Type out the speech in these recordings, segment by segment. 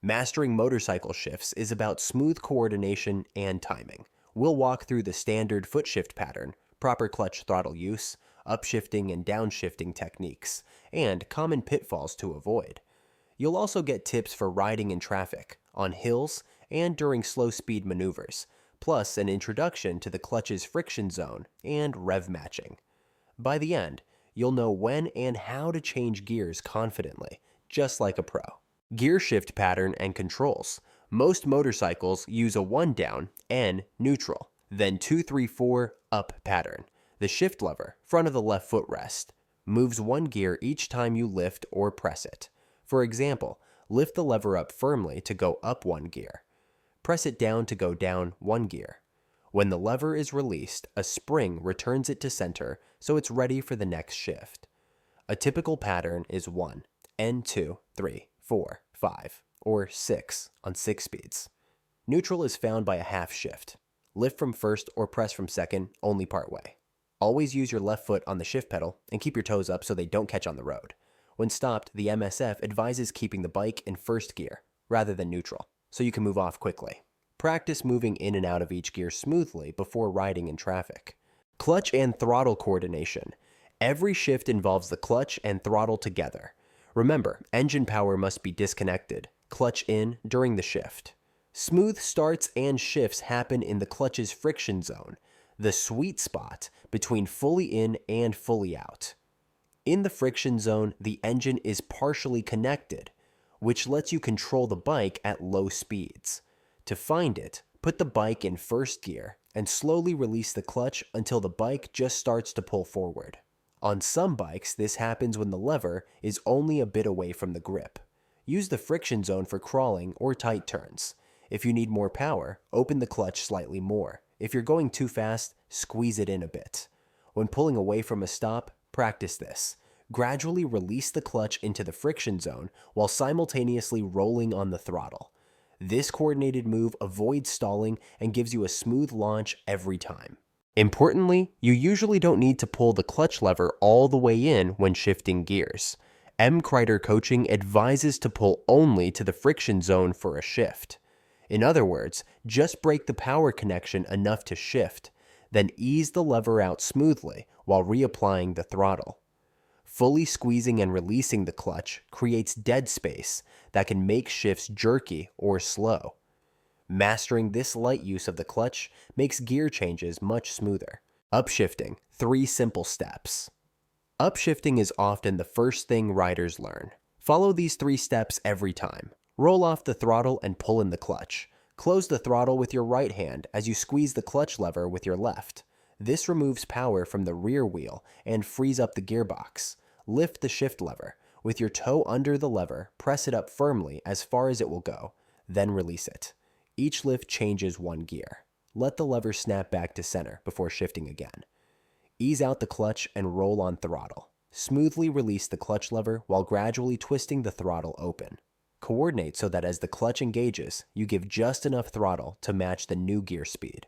Mastering motorcycle shifts is about smooth coordination and timing. We'll walk through the standard foot shift pattern, proper clutch throttle use, upshifting and downshifting techniques, and common pitfalls to avoid. You'll also get tips for riding in traffic, on hills, and during slow speed maneuvers, plus an introduction to the clutch's friction zone and rev matching. By the end, you'll know when and how to change gears confidently, just like a pro. Gear shift pattern and controls. Most motorcycles use a 1 down, N, neutral, then 2, 3, 4, up pattern. The shift lever, front of the left footrest, moves 1 gear each time you lift or press it. For example, lift the lever up firmly to go up 1 gear. Press it down to go down 1 gear. When the lever is released, a spring returns it to center so it's ready for the next shift. A typical pattern is 1, N2, 3, 4, 5, or 6 on 6 speeds. Neutral is found by a half shift. Lift from first or press from second only part way. Always use your left foot on the shift pedal and keep your toes up so they don't catch on the road. When stopped, the MSF advises keeping the bike in first gear rather than neutral, so you can move off quickly. Practice moving in and out of each gear smoothly before riding in traffic. Clutch and throttle coordination. Every shift involves the clutch and throttle together. Remember, engine power must be disconnected, clutch in during the shift. Smooth starts and shifts happen in the clutch's friction zone, the sweet spot between fully in and fully out. In the friction zone, the engine is partially connected, which lets you control the bike at low speeds. To find it, put the bike in first gear and slowly release the clutch until the bike just starts to pull forward. On some bikes, this happens when the lever is only a bit away from the grip. Use the friction zone for crawling or tight turns. If you need more power, open the clutch slightly more. If you're going too fast, squeeze it in a bit. When pulling away from a stop, practice this. Gradually release the clutch into the friction zone while simultaneously rolling on the throttle. This coordinated move avoids stalling and gives you a smooth launch every time. Importantly, you usually don't need to pull the clutch lever all the way in when shifting gears. M. Kreider Coaching advises to pull only to the friction zone for a shift. In other words, just break the power connection enough to shift, then ease the lever out smoothly while reapplying the throttle. Fully squeezing and releasing the clutch creates dead space that can make shifts jerky or slow. Mastering this light use of the clutch makes gear changes much smoother. Upshifting, 3 simple steps. Upshifting is often the first thing riders learn. Follow these 3 steps every time. Roll off the throttle and pull in the clutch. Close the throttle with your right hand as you squeeze the clutch lever with your left. This removes power from the rear wheel and frees up the gearbox. Lift the shift lever. With your toe under the lever, press it up firmly as far as it will go, then release it. Each lift changes 1 gear. Let the lever snap back to center before shifting again. Ease out the clutch and roll on throttle. Smoothly release the clutch lever while gradually twisting the throttle open. Coordinate so that as the clutch engages, you give just enough throttle to match the new gear speed.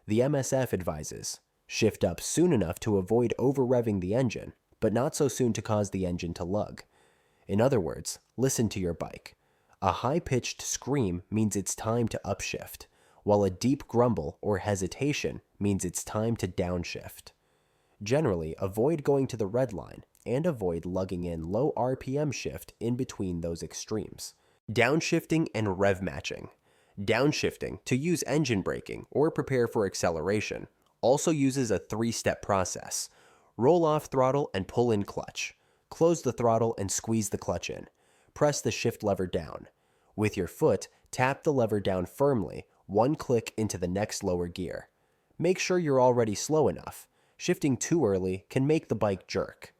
The MSF advises, shift up soon enough to avoid over-revving the engine, but not so soon to cause the engine to lug. In other words, listen to your bike. A high-pitched scream means it's time to upshift, while a deep grumble or hesitation means it's time to downshift. Generally, avoid going to the red line and avoid lugging in low RPM shift in between those extremes. Downshifting and rev matching. Downshifting, to use engine braking or prepare for acceleration, also uses a 3-step process. Roll off throttle and pull in clutch. Close the throttle and squeeze the clutch in. Press the shift lever down. With your foot, tap the lever down firmly, 1 click into the next lower gear. Make sure you're already slow enough. Shifting too early can make the bike jerk.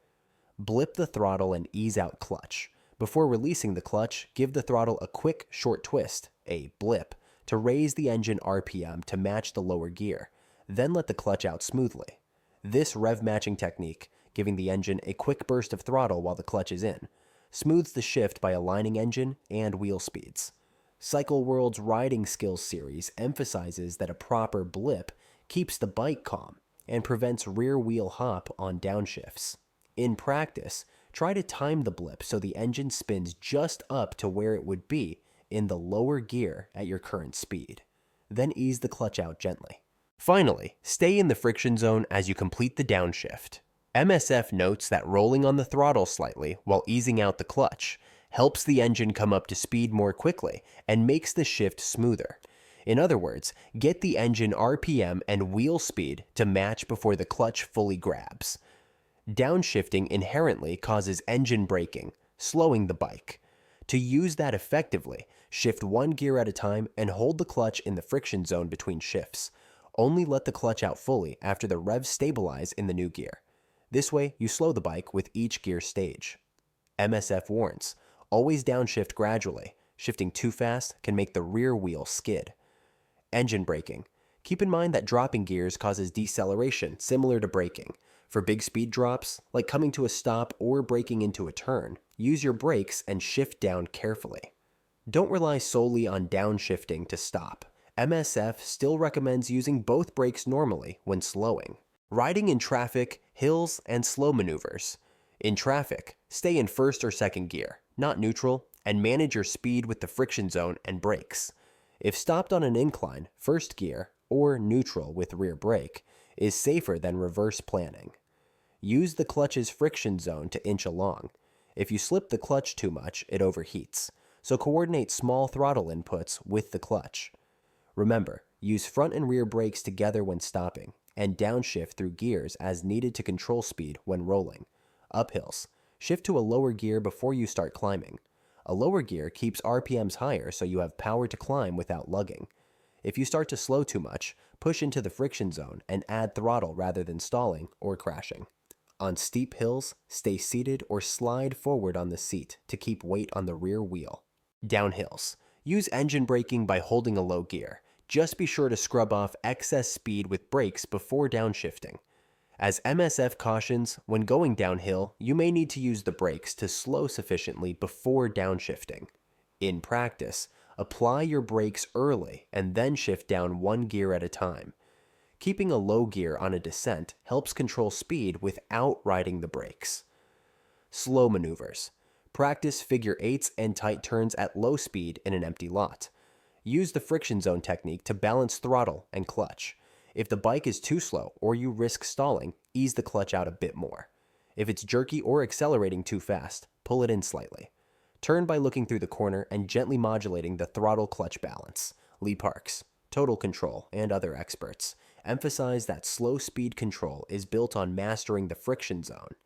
Blip the throttle and ease out clutch. Before releasing the clutch, give the throttle a quick, short twist, a blip, to raise the engine RPM to match the lower gear. Then let the clutch out smoothly. This rev matching technique, giving the engine a quick burst of throttle while the clutch is in, smooths the shift by aligning engine and wheel speeds. Cycle World's Riding Skills series emphasizes that a proper blip keeps the bike calm and prevents rear wheel hop on downshifts. In practice, try to time the blip so the engine spins just up to where it would be in the lower gear at your current speed. Then ease the clutch out gently. Finally, stay in the friction zone as you complete the downshift. MSF notes that rolling on the throttle slightly while easing out the clutch helps the engine come up to speed more quickly and makes the shift smoother. In other words, get the engine RPM and wheel speed to match before the clutch fully grabs. Downshifting inherently causes engine braking, slowing the bike. To use that effectively, shift one gear at a time and hold the clutch in the friction zone between shifts. Only let the clutch out fully after the revs stabilize in the new gear. This way, you slow the bike with each gear stage. MSF warns, always downshift gradually. Shifting too fast can make the rear wheel skid. Engine braking. Keep in mind that dropping gears causes deceleration, similar to braking. For big speed drops, like coming to a stop or braking into a turn, use your brakes and shift down carefully. Don't rely solely on downshifting to stop. MSF still recommends using both brakes normally when slowing. Riding in traffic, hills, and slow maneuvers. In traffic, stay in first or second gear, not neutral, and manage your speed with the friction zone and brakes. If stopped on an incline, first gear, or neutral with rear brake, is safer than reverse planning. Use the clutch's friction zone to inch along. If you slip the clutch too much, it overheats, so coordinate small throttle inputs with the clutch. Remember, use front and rear brakes together when stopping, and downshift through gears as needed to control speed when rolling. Uphills. Shift to a lower gear before you start climbing. A lower gear keeps RPMs higher so you have power to climb without lugging. If you start to slow too much, push into the friction zone and add throttle rather than stalling or crashing. On steep hills, stay seated or slide forward on the seat to keep weight on the rear wheel. Downhills. Use engine braking by holding a low gear. Just be sure to scrub off excess speed with brakes before downshifting. As MSF cautions, when going downhill, you may need to use the brakes to slow sufficiently before downshifting. In practice, apply your brakes early and then shift down one gear at a time. Keeping a low gear on a descent helps control speed without riding the brakes. Slow maneuvers. Practice figure eights and tight turns at low speed in an empty lot. Use the friction zone technique to balance throttle and clutch. If the bike is too slow or you risk stalling, ease the clutch out a bit more. If it's jerky or accelerating too fast, pull it in slightly. Turn by looking through the corner and gently modulating the throttle clutch balance. Lee Parks, Total Control, and other experts emphasize that slow speed control is built on mastering the friction zone.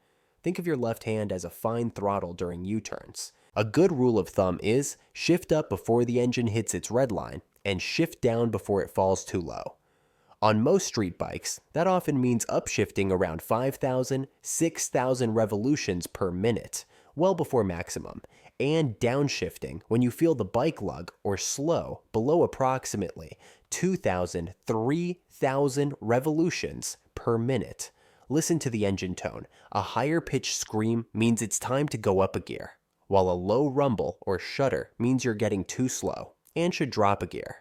Think of your left hand as a fine throttle during U-turns. A good rule of thumb is shift up before the engine hits its red line and shift down before it falls too low. On most street bikes, that often means upshifting around 5,000, 6,000 revolutions per minute, well before maximum, and downshifting when you feel the bike lug or slow below approximately 2,000, 3,000 revolutions per minute. Listen to the engine tone. A higher pitched scream means it's time to go up a gear, while a low rumble or shudder means you're getting too slow and should drop a gear.